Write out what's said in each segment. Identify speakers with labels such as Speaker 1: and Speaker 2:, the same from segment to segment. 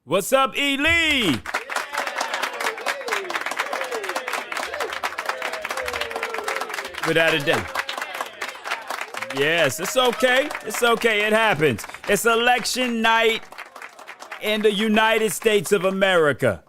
Speaker 1: What's up, E. Lee? Without a doubt. Yes, it's okay. It's okay. It happens. It's election night in the United States of America.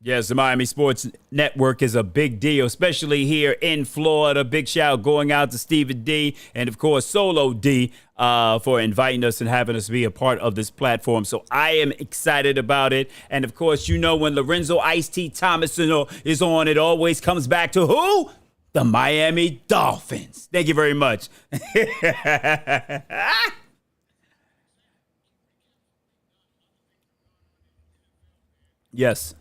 Speaker 1: Yes, the Miami Sports Network is a big deal, especially here in Florida. Big shout going out to Stephen D and, of course, Solo D for inviting us and having us be a part of this platform. So I am excited about it. And, of course, you know when Lorenzo Ice T. Thomas is on, it always comes back to who? The Miami Dolphins. Thank you very much. Yes.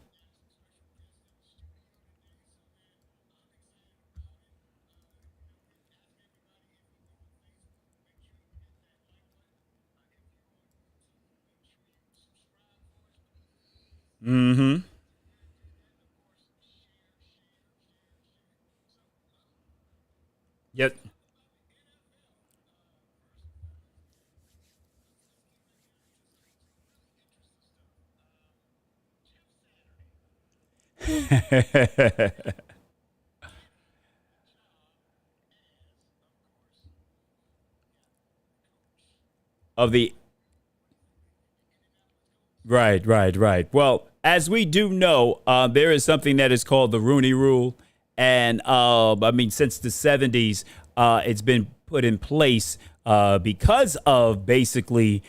Speaker 1: Mm-hmm. Yep. Of the right. Well, as we do know, there is something that is called the Rooney Rule, and I mean, since the '70s, it's been put in place because of basically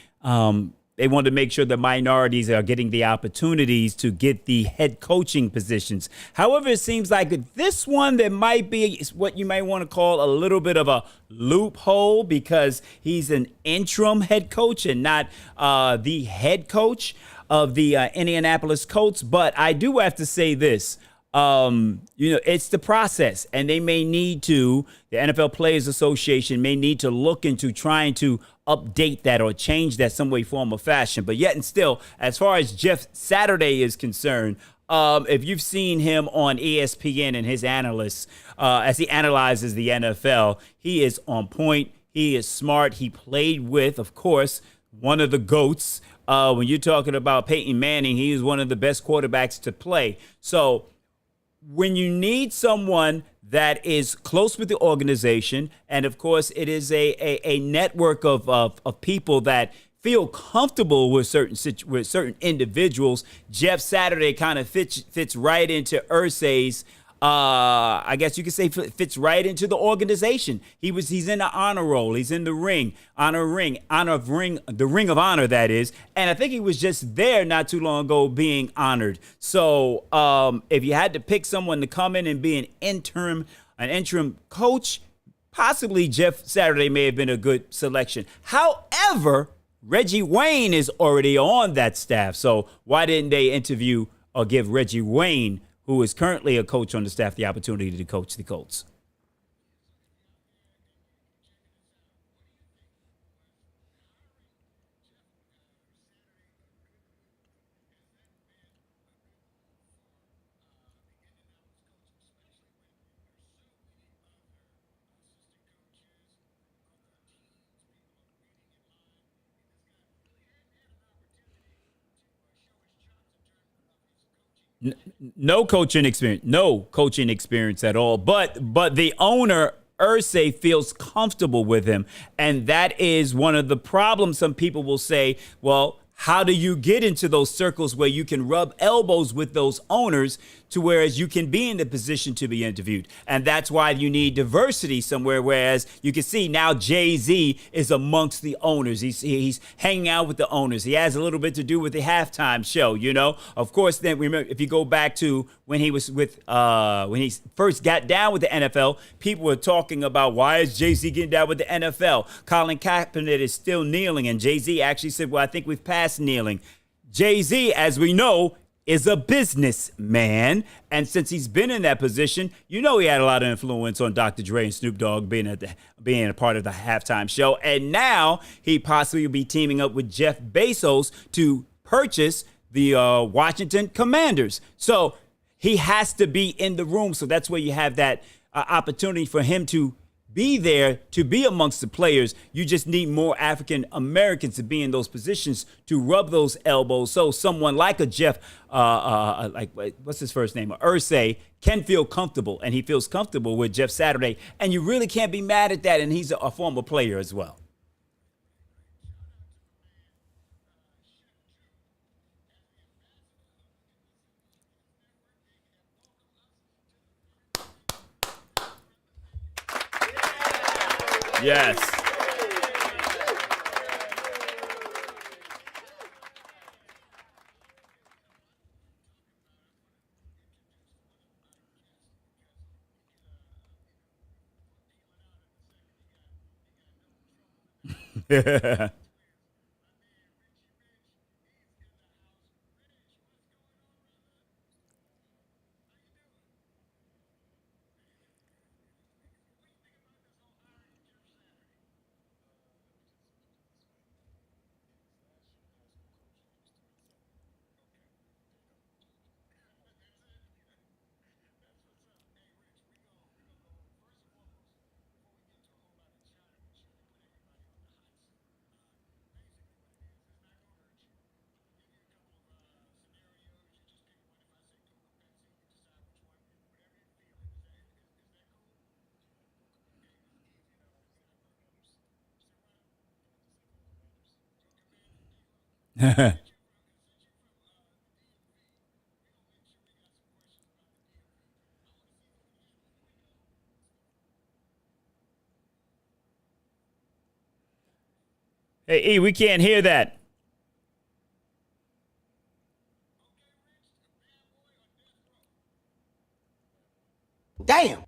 Speaker 1: they want to make sure that minorities are getting the opportunities to get the head coaching positions. However, it seems like this one there might be what you might want to call a little bit of a loophole because he's an interim head coach and not the head coach of the Indianapolis Colts. But I do have to say this. It's the process, and they may need to, the NFL Players Association may need to look into trying to update that or change that some way, form, or fashion. But yet and still, as far as Jeff Saturday is concerned, if you've seen him on ESPN and his analysts, as he analyzes the NFL, he is on point. He is smart. He played with, of course, one of the GOATs. When you're talking about Peyton Manning, he is one of the best quarterbacks to play. So when you need someone that is close with the organization, and of course it is a network of people that feel comfortable with certain individuals, Jeff Saturday kind of fits right into Irsay's. I guess you could say fits right into the organization. He's in the honor roll. He's in the ring, the ring of honor, that is. And I think he was just there not too long ago being honored. So if you had to pick someone to come in and be an interim coach, possibly Jeff Saturday may have been a good selection. However, Reggie Wayne is already on that staff. So why didn't they interview or give Reggie Wayne, who is currently a coach on the staff, the opportunity to coach the Colts? No coaching experience at all. But the owner, Ursay, feels comfortable with him, and that is one of the problems. Some people will say, well, how do you get into those circles where you can rub elbows with those owners to whereas you can be in the position to be interviewed? And that's why you need diversity somewhere. Whereas you can see now Jay-Z is amongst the owners. He's hanging out with the owners. He has a little bit to do with the halftime show, you know. Of course, then remember, if you go back to when he was with when he first got down with the NFL, people were talking about why is Jay-Z getting down with the NFL? Colin Kaepernick is still kneeling, and Jay-Z actually said, well, I think we've passed kneeling. Jay-Z, as we know, is a businessman, and since he's been in that position, you know he had a lot of influence on Dr. Dre and Snoop Dogg being a part of the halftime show, and now he possibly will be teaming up with Jeff Bezos to purchase the Washington Commanders. So he has to be in the room, so that's where you have that opportunity for him to be there, to be amongst the players. You just need more African Americans to be in those positions to rub those elbows. So someone like a Jeff, like what's his first name, Ursay, can feel comfortable, and he feels comfortable with Jeff Saturday. And you really can't be mad at that. And he's a former player as well. Yes. Hey, E, we can't hear that.
Speaker 2: Damn.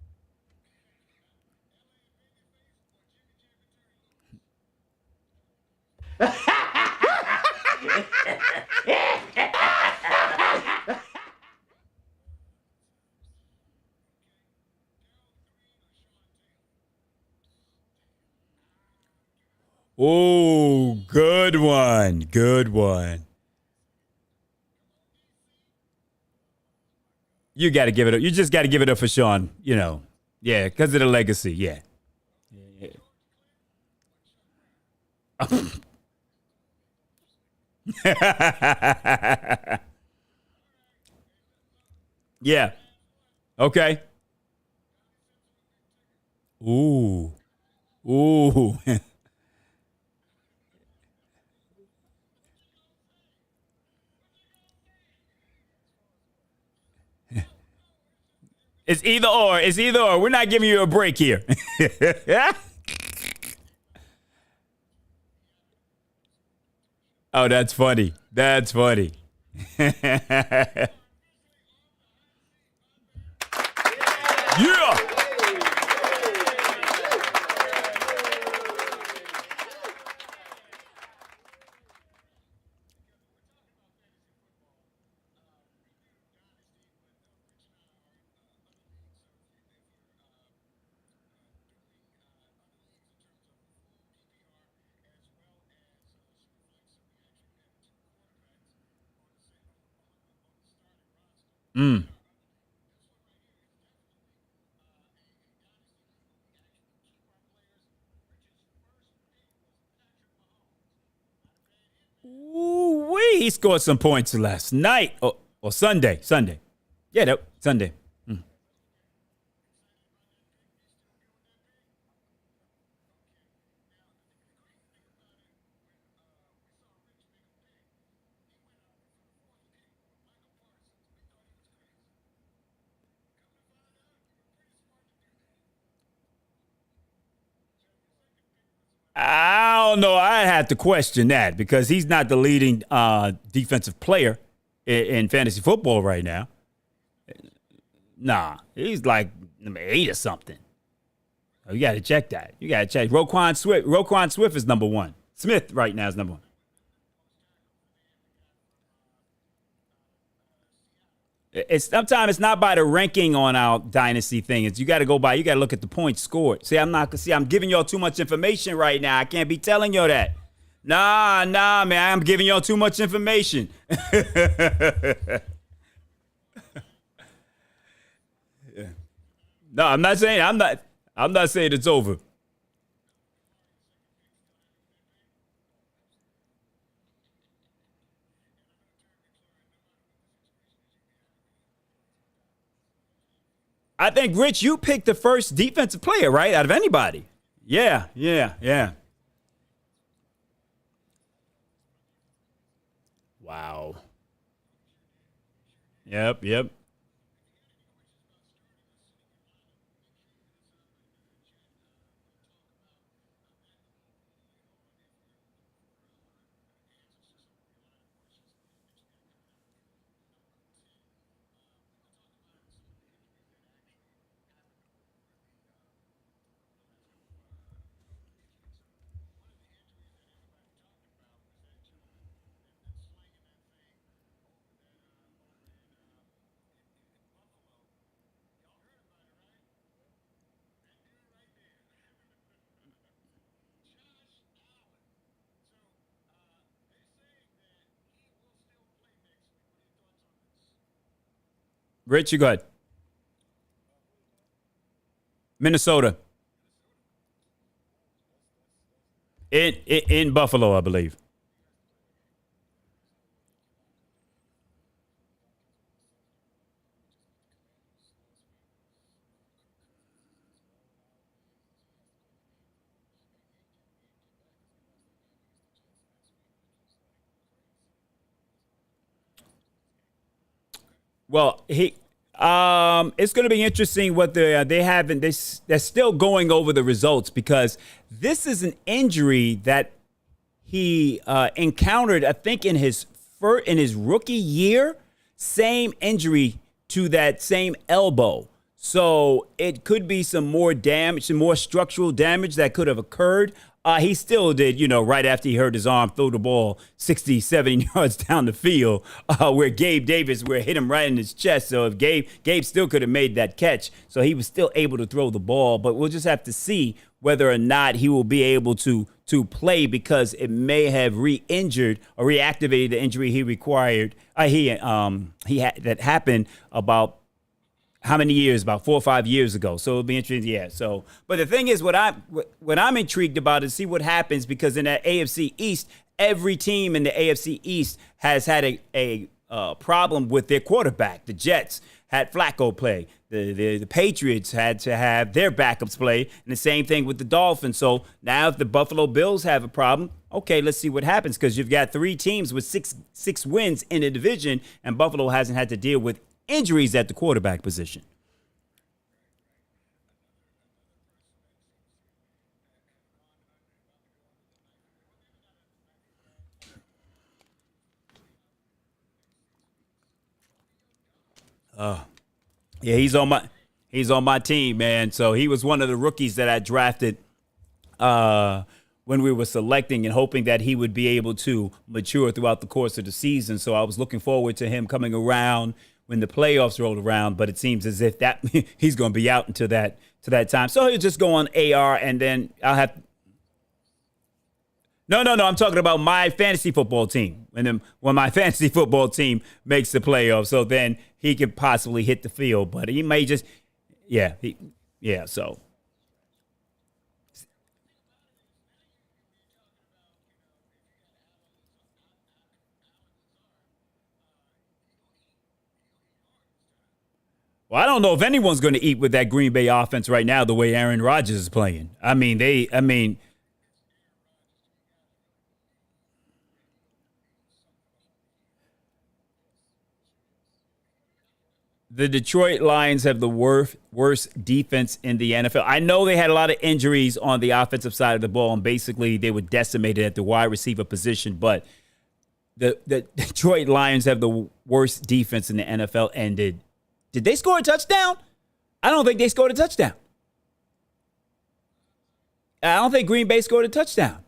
Speaker 1: Oh, good one. Good one. You got to give it up. You just got to give it up for Sean, you know. Yeah, because of the legacy. Yeah. Yeah. Okay. Ooh. Ooh. It's either or. It's either or. We're not giving you a break here. Oh, that's funny. That's funny. Yeah. Mm. Ooh, wee. He scored some points last night. Or Sunday. Sunday. Yeah, no, Sunday. I don't know. I have to question that because he's not the leading defensive player in fantasy football right now. Nah, he's like number 8 or something. Oh, you got to check that. You got to check. Roquan Swift. Roquan Swift is number 1. Smith right now is number 1. It's sometimes it's not by the ranking on our dynasty thing. It's you got to go by. You got to look at the points scored. See, I'm giving y'all too much information right now. I can't be telling y'all that. Nah, man. I'm giving y'all too much information. No, I'm not saying. I'm not saying it's over. I think, Rich, you picked the first defensive player, right? Out of anybody. Yeah. Wow. Yep. Rich, you go ahead. Minnesota. In Buffalo, I believe. Well, it's going to be interesting what they haven't. They're still going over the results because this is an injury that he encountered. I think in his rookie year, same injury to that same elbow. So it could be some more damage, some more structural damage that could have occurred. He still did, right after he hurt his arm, throw the ball 60, 70 yards down the field, where Gabe Davis, where it hit him right in his chest. So if Gabe still could have made that catch. So he was still able to throw the ball. But we'll just have to see whether or not he will be able to play because it may have re-injured or reactivated the injury he required. That happened about how many years? About 4 or 5 years ago. So it'll be interesting. Yeah. So, but the thing is, what I'm intrigued about is see what happens because in that AFC East, every team in the AFC East has had a problem with their quarterback. The Jets had Flacco play. The Patriots had to have their backups play, and the same thing with the Dolphins. So now, if the Buffalo Bills have a problem, okay, let's see what happens because you've got 3 teams with six wins in the division, and Buffalo hasn't had to deal with injuries at the quarterback position. Yeah, he's on my team, man. So he was one of the rookies that I drafted when we were selecting and hoping that he would be able to mature throughout the course of the season. So I was looking forward to him coming around when the playoffs rolled around, but it seems as if that he's going to be out until that time. So he'll just go on AR, and then I'll have. No. I'm talking about my fantasy football team, and then when my fantasy football team makes the playoffs, so then he could possibly hit the field, but he may just, yeah. So well, I don't know if anyone's going to eat with that Green Bay offense right now the way Aaron Rodgers is playing. I mean, The Detroit Lions have the worst defense in the NFL. I know they had a lot of injuries on the offensive side of the ball, and basically they were decimated at the wide receiver position. But the Detroit Lions have the worst defense in the NFL. And did they score a touchdown? I don't think they scored a touchdown. I don't think Green Bay scored a touchdown,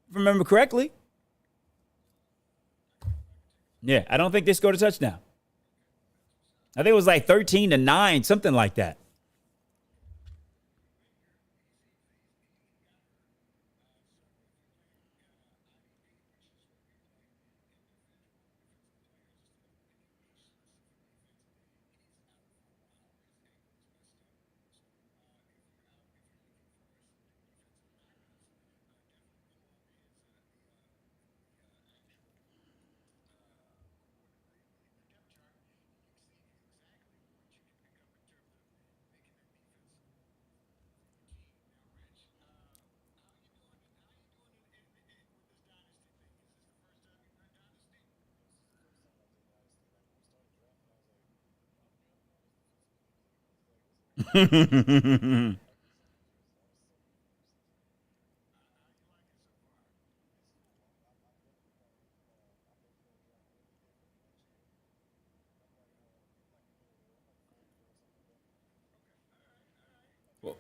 Speaker 1: if I remember correctly. Yeah, I don't think they scored a touchdown. I think it was like 13-9, something like that.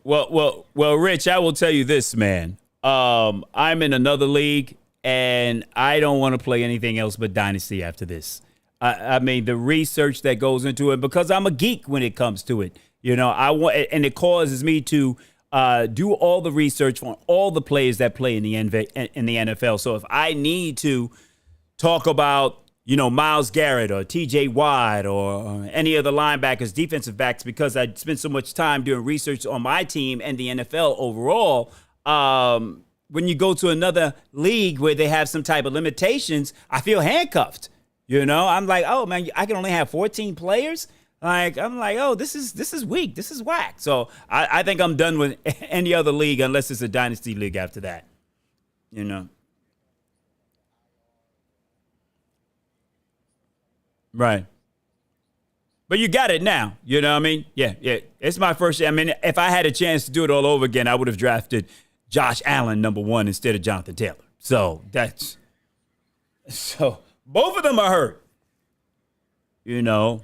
Speaker 1: Well, Rich, I will tell you this, man. I'm in another league, and I don't want to play anything else but Dynasty after this. I mean, the research that goes into it, because I'm a geek when it comes to it. You know, I want, and it causes me to do all the research on all the players that play in the NFL. So if I need to talk about, Myles Garrett or TJ Watt or any of the linebackers, defensive backs, because I spent so much time doing research on my team and the NFL overall. When you go to another league where they have some type of limitations, I feel handcuffed. I'm like, oh man, I can only have 14 players. I'm like, oh, this is weak. This is whack. So I think I'm done with any other league unless it's a dynasty league after that. You know. Right. But you got it now. You know what I mean? Yeah, yeah. It's my first year. I mean, if I had a chance to do it all over again, I would have drafted Josh Allen #1 instead of Jonathan Taylor. So both of them are hurt. You know.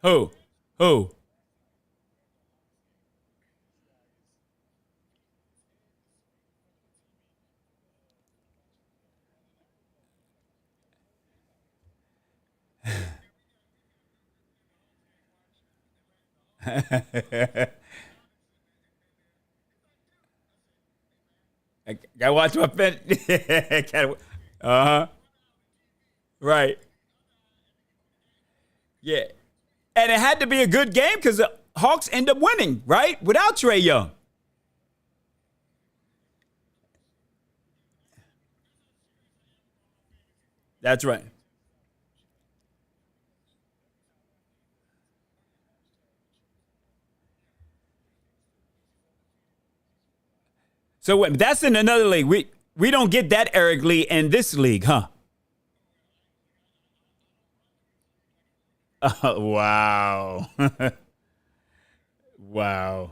Speaker 1: Who? Who? I gotta watch my pen. Uh huh. Right. Yeah. And it had to be a good game because the Hawks end up winning, right? Without Trey Young. That's right. So wait, that's in another league. We don't get that Eric Lee in this league, huh? Wow. Wow.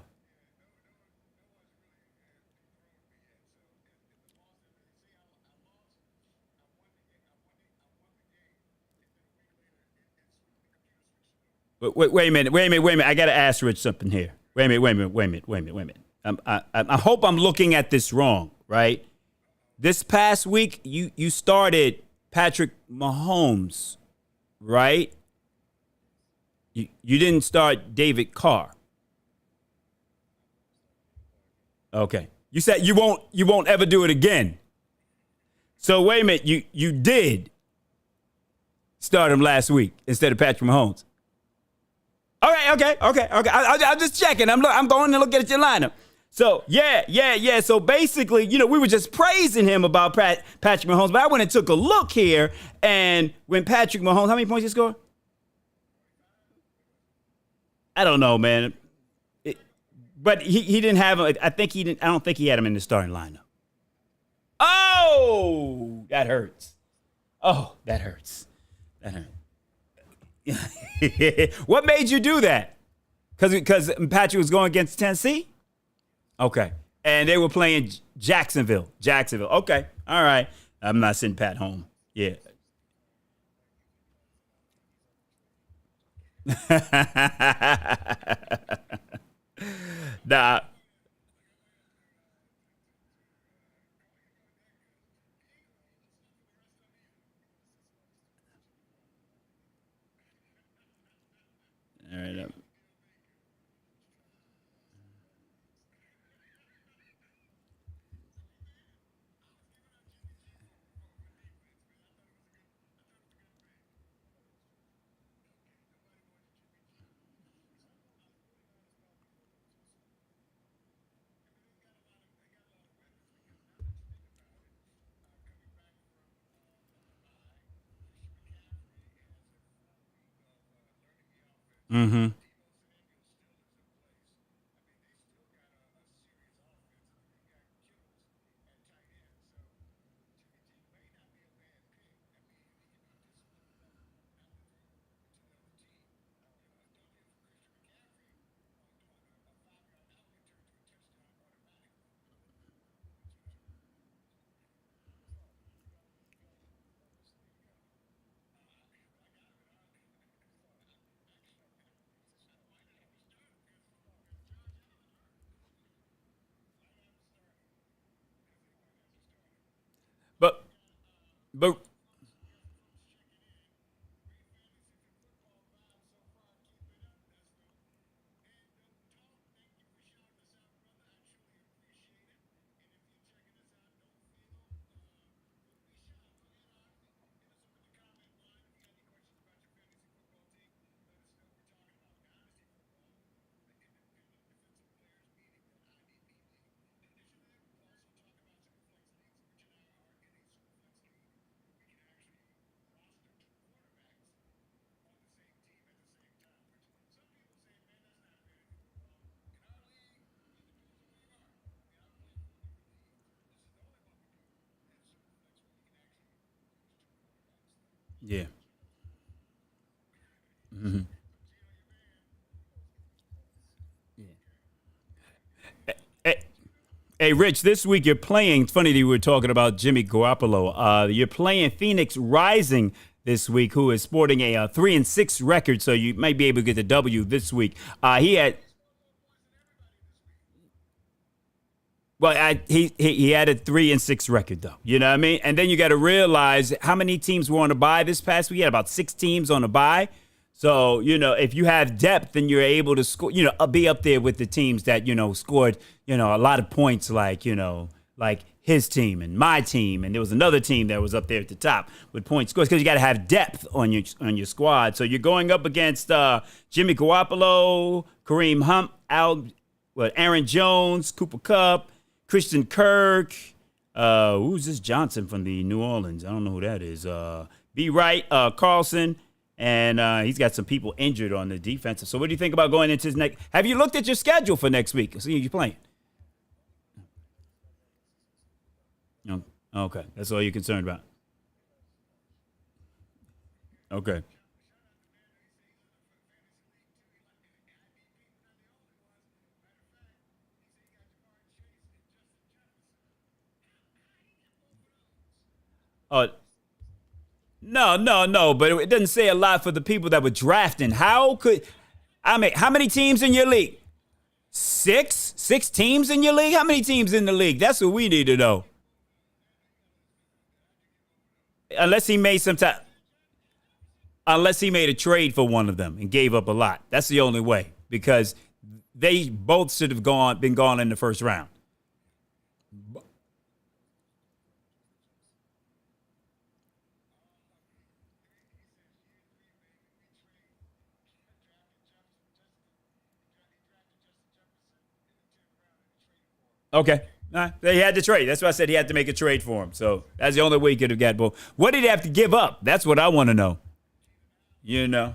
Speaker 1: Wait a minute. Wait a minute. Wait a minute. I got to ask Rich something here. Wait a minute. Wait a minute. Wait a minute. Wait a minute. Wait a minute. I hope I'm looking at this wrong, right? This past week, you started Patrick Mahomes, right? You didn't start David Carr. Okay. You said you won't ever do it again. So wait a minute, you did start him last week instead of Patrick Mahomes. All right, okay. I'm just checking. I'm going to look at your lineup. So yeah. So basically, we were just praising him about Patrick Mahomes, but I went and took a look here, and when Patrick Mahomes, how many points he scored? I don't know, man. But he didn't have him. I don't think he had him in the starting lineup. Oh, that hurts. Oh, that hurts. That hurts. What made you do that? Because Patrick was going against Tennessee? Okay. And they were playing Jacksonville. Okay. All right. I'm not sending Pat home. Yeah. Nah. All right. Mm-hmm. But but yeah. Mm-hmm. Hey, hey, Rich, this week you're playing. It's funny that you were talking about Jimmy Garoppolo. You're playing Phoenix Rising this week, who is sporting a 3-6 record, so you might be able to get the W this week. He had Well, he had a 3-6 record though. You know what I mean? And then you got to realize how many teams were on a bye this past week. He had about 6 teams on a bye. So if you have depth, then you're able to score. Be up there with the teams that scored a lot of points, like his team and my team, and there was another team that was up there at the top with point scores because you got to have depth on your squad. So you're going up against Jimmy Garoppolo, Kareem Hunt, Aaron Jones, Cooper Kupp, Christian Kirk. Who's this Johnson from the New Orleans? I don't know who that is. B. Wright, Carlson, and he's got some people injured on the defensive. So what do you think about going into his next? Have you looked at your schedule for next week? See who you're playing. No. Okay, that's all you're concerned about. Okay. Uh, no, no, no. But it doesn't say a lot for the people that were drafting. How many teams in your league? Six teams in your league? How many teams in the league? That's what we need to know. Unless he made some time. Unless he made a trade for one of them and gave up a lot. That's the only way because they both should have been gone in the first round. Okay. Nah, they had to trade. That's why I said he had to make a trade for him. So that's the only way he could have got both. What did he have to give up? That's what I want to know. You know.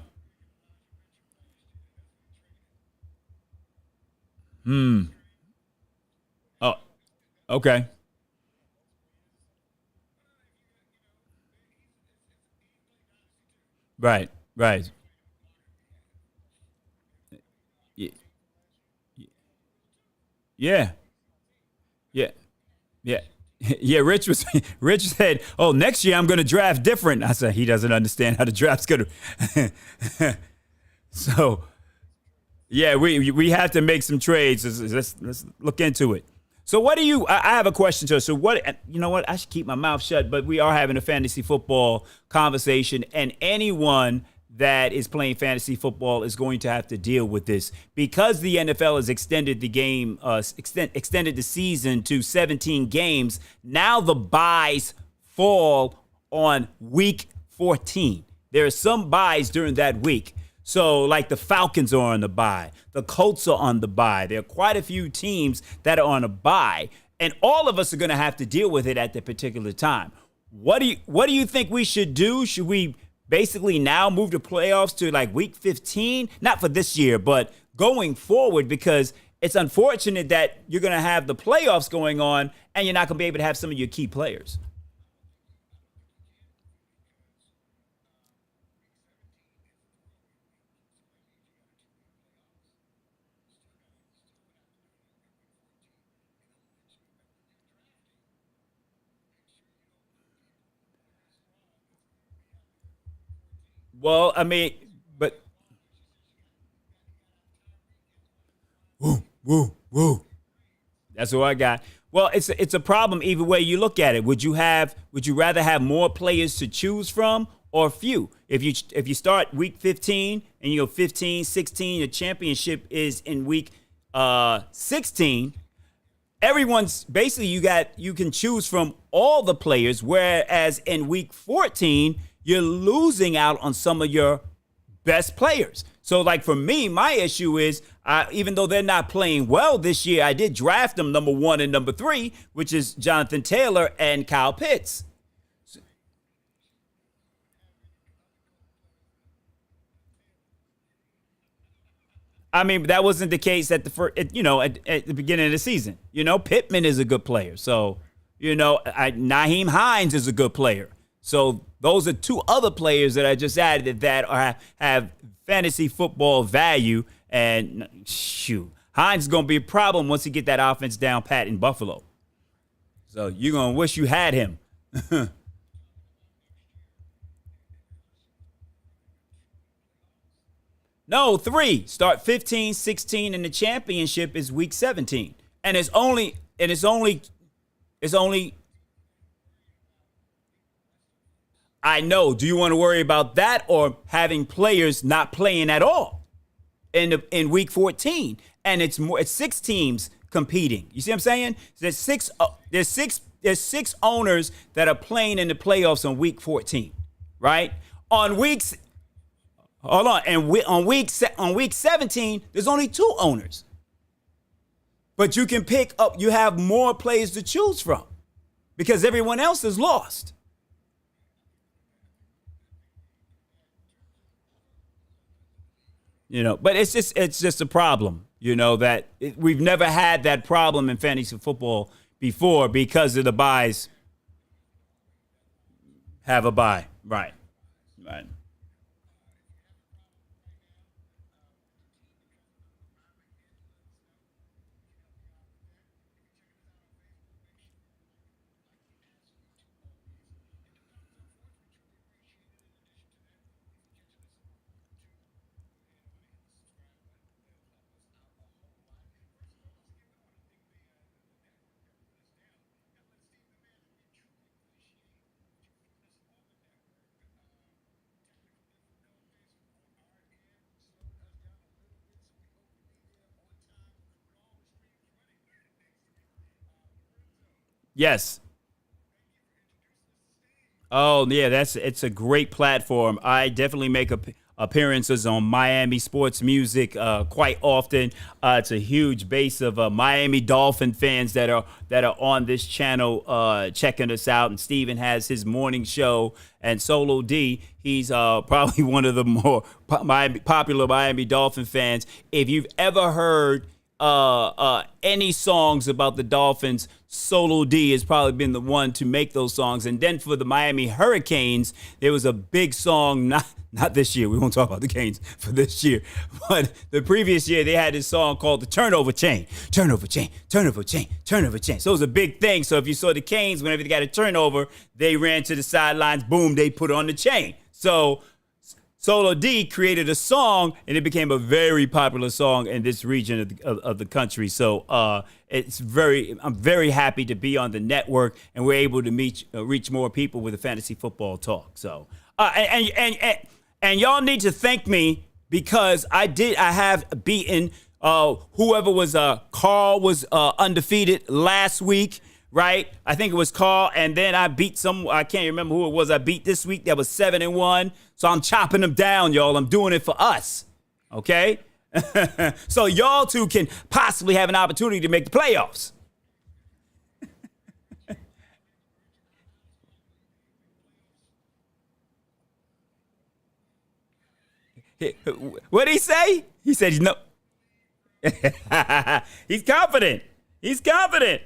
Speaker 1: Oh, okay. Right. Right. Yeah. Yeah. Yeah. Yeah, Rich was Rich said, "Oh, next year I'm going to draft different." I said, "He doesn't understand how the draft's going to." So, yeah, we have to make some trades. Let's look into it. So, what do you? I have a question to us. So, what? You know what? I should keep my mouth shut. But we are having a fantasy football conversation, and anyone that is playing fantasy football is going to have to deal with this because the NFL has extended the game, extended the season to 17 games. Now the buys fall on week 14. There are some buys during that week. So, like the Falcons are on the bye, the Colts are on the bye. There are quite a few teams that are on a bye, and all of us are going to have to deal with it at the particular time. What do you think we should do? Should we basically now move the playoffs to like week 15? Not for this year, but going forward, because it's unfortunate that you're going to have the playoffs going on and you're not going to be able to have some of your key players. Well, I mean, but woo, woo, woo. That's what I got. Well, it's a problem either way you look at it. Would you rather have more players to choose from or few? If you start week 15 and you go 15, 16, the championship is in week 16. Everyone's basically you can choose from all the players, whereas in week 14 you're losing out on some of your best players. So, like for me, my issue is even though they're not playing well this year, I did draft them number one and number three, which is Jonathan Taylor and Kyle Pitts. I mean, that wasn't the case at the first, at the beginning of the season. Pittman is a good player. So, Naheem Hines is a good player. So those are two other players that I just added that have fantasy football value. And shoot, Hines is going to be a problem once he get that offense down pat in Buffalo. So you're going to wish you had him. No, three. Start 15, 16, and the championship is week 17. And it's only I know. Do you want to worry about that or having players not playing at all in week 14? And it's six teams competing. You see what I'm saying? There's six owners that are playing in the playoffs on week 14, right? On weeks Hold on, and on week 17, there's only two owners, but you can pick up. You have more players to choose from because everyone else is lost. But it's just a problem. That we've never had that problem in fantasy football before because of the buys have a buy. Right. Right. Yes. Oh yeah, that's it's a great platform. I definitely make appearances on Miami sports music quite often. It's a huge base of Miami Dolphin fans that are on this channel checking us out. And Steven has his morning show, and Solo D, he's probably one of the more popular Miami Dolphin fans. If you've ever heard any songs about the Dolphins, Solo D has probably been the one to make those songs. And then for the Miami Hurricanes, there was a big song, not this year. We won't talk about the Canes for this year. But the previous year, they had this song called the Turnover Chain. Turnover Chain, Turnover Chain, Turnover Chain. So it was a big thing. So if you saw the Canes, whenever they got a turnover, they ran to the sidelines, boom, they put on the chain. So Solo D created a song, and it became a very popular song in this region of the country. So I'm very happy to be on the network, and we're able to reach more people with the fantasy football talk. So and y'all need to thank me because I have beaten whoever was Carl was undefeated last week. Right, I think it was Carl, and then I beat I can't remember who it was. I beat this week that was 7-1. So I'm chopping them down, y'all. I'm doing it for us, okay? So y'all two can possibly have an opportunity to make the playoffs. What did he say? He said he's no. He's confident. He's confident.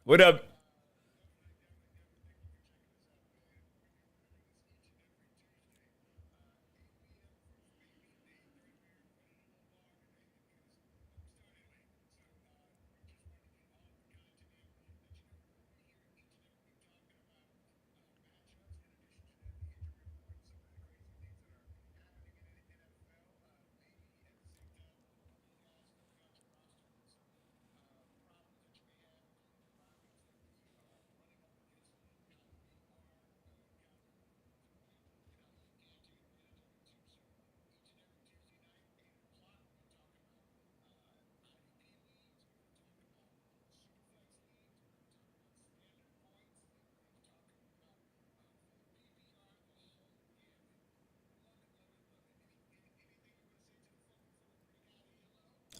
Speaker 1: What up?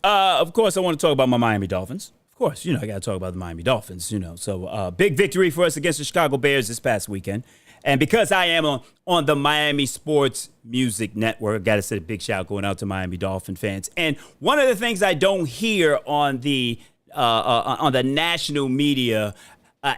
Speaker 1: Of course, I want to talk about my Miami Dolphins. Of course, I got to talk about the Miami Dolphins. So big victory for us against the Chicago Bears this past weekend. And because I am on the Miami Sports Music Network, I got to say a big shout going out to Miami Dolphin fans. And one of the things I don't hear on the national media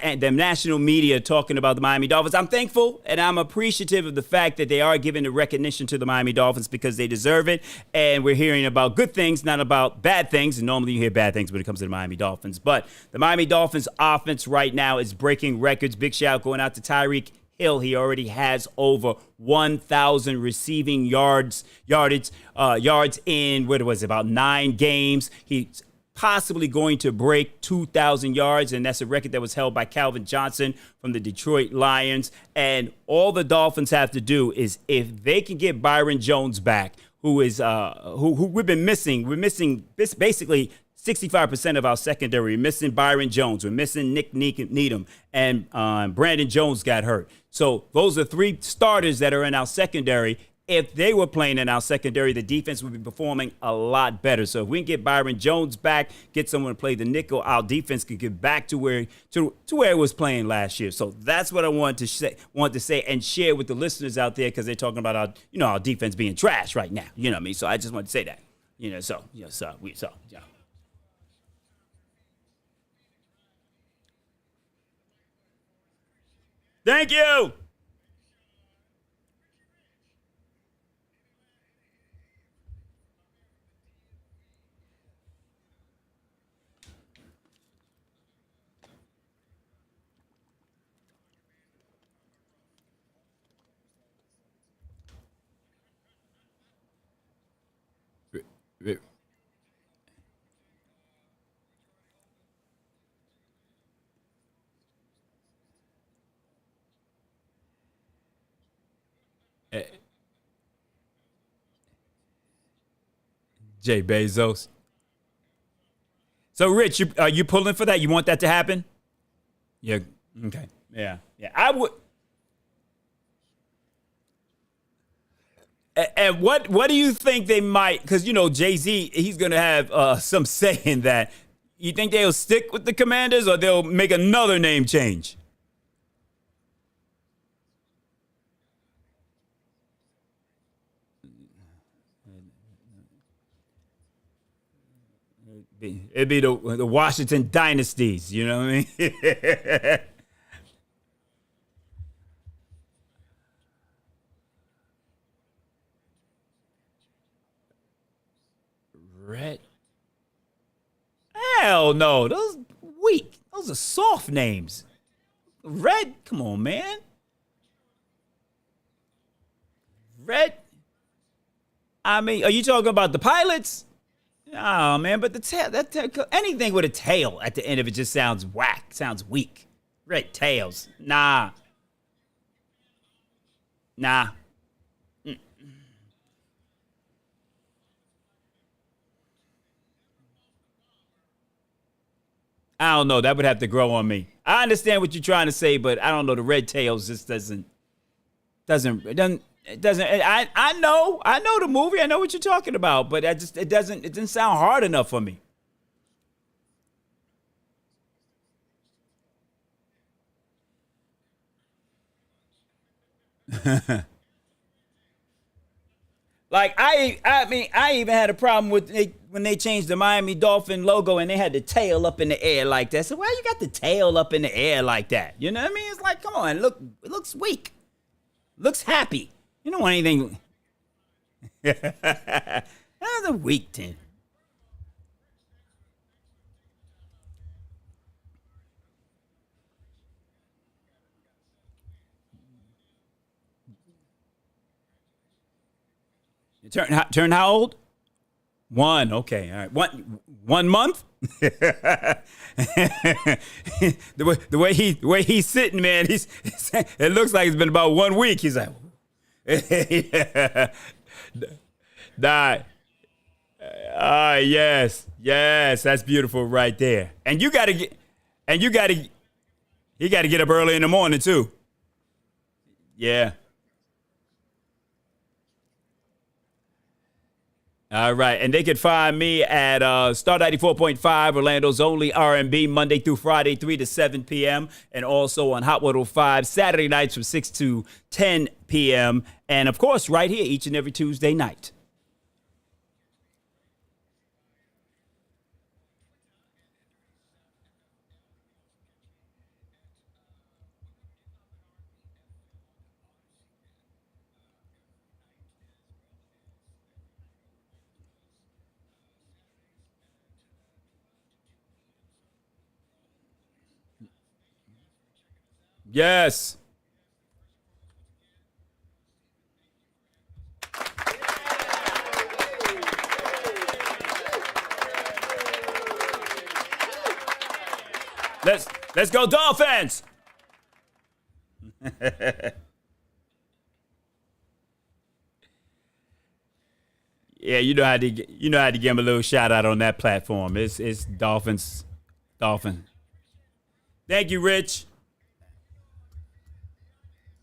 Speaker 1: and the national media talking about the Miami Dolphins. I'm thankful and I'm appreciative of the fact that they are giving the recognition to the Miami Dolphins because they deserve it. And we're hearing about good things, not about bad things. And normally you hear bad things when it comes to the Miami Dolphins. But the Miami Dolphins offense right now is breaking records. Big shout going out to Tyreek Hill. He already has over 1,000 receiving yards in, what was it, about 9 games. He's possibly going to break 2,000 yards, and that's a record that was held by Calvin Johnson from the Detroit Lions. And all the Dolphins have to do is, if they can get Byron Jones back, who we've been missing. We're missing basically 65% of our secondary. We're missing Byron Jones. We're missing Nick Needham. And Brandon Jones got hurt. So those are 3 starters that are in our secondary. If they were playing in our secondary, the defense would be performing a lot better. So if we can get Byron Jones back, get someone to play the nickel, our defense could get back to where it was playing last year. So that's what I wanted to say and share with the listeners out there, because they're talking about our defense being trash right now. You know what I mean? So I just wanted to say that. Yeah. Thank you. Jay Bezos. So, Rich, are you pulling for that? You want that to happen? Yeah. Okay. Yeah. Yeah. I would. And what do you think they might? Because Jay-Z, he's gonna have some say in that. You think they'll stick with the Commanders or they'll make another name change? It'd be the Washington dynasties. You know what I mean? Red. Hell no. Those weak. Those are soft names. Red. Come on, man. Red. I mean, are you talking about the pilots? Oh man, but the tail, anything with a tail at the end of it just sounds whack, sounds weak. Red tails, nah, nah. I don't know. That would have to grow on me. I understand what you're trying to say, but I don't know. The red tails just it doesn't. I know the movie. I know what you're talking about, but it didn't sound hard enough for me. Like I mean, I even had a problem with when they changed the Miami Dolphin logo and they had the tail up in the air like that. So why you got the tail up in the air like that? You know what I mean? It's like, come on, it looks weak, looks happy. You don't want anything. That's a weak team. You turn how old? One. Okay. All right. One month. the way he's sitting, man. It looks like it's been about 1 week. He's like, nah. Yes, that's beautiful right there. And you gotta get, and he got to get up early in the morning too. Yeah. All right, and they could find me at Star 94.5, Orlando's only R&B, Monday through Friday, 3 to 7 p.m., and also on Hot 105, Saturday nights from 6 to 10 p.m., and of course, right here each and every Tuesday night. Yes. Let's go Dolphins. Yeah, you know how to give him a little shout out on that platform. It's Dolphins. Dolphin. Thank you, Rich.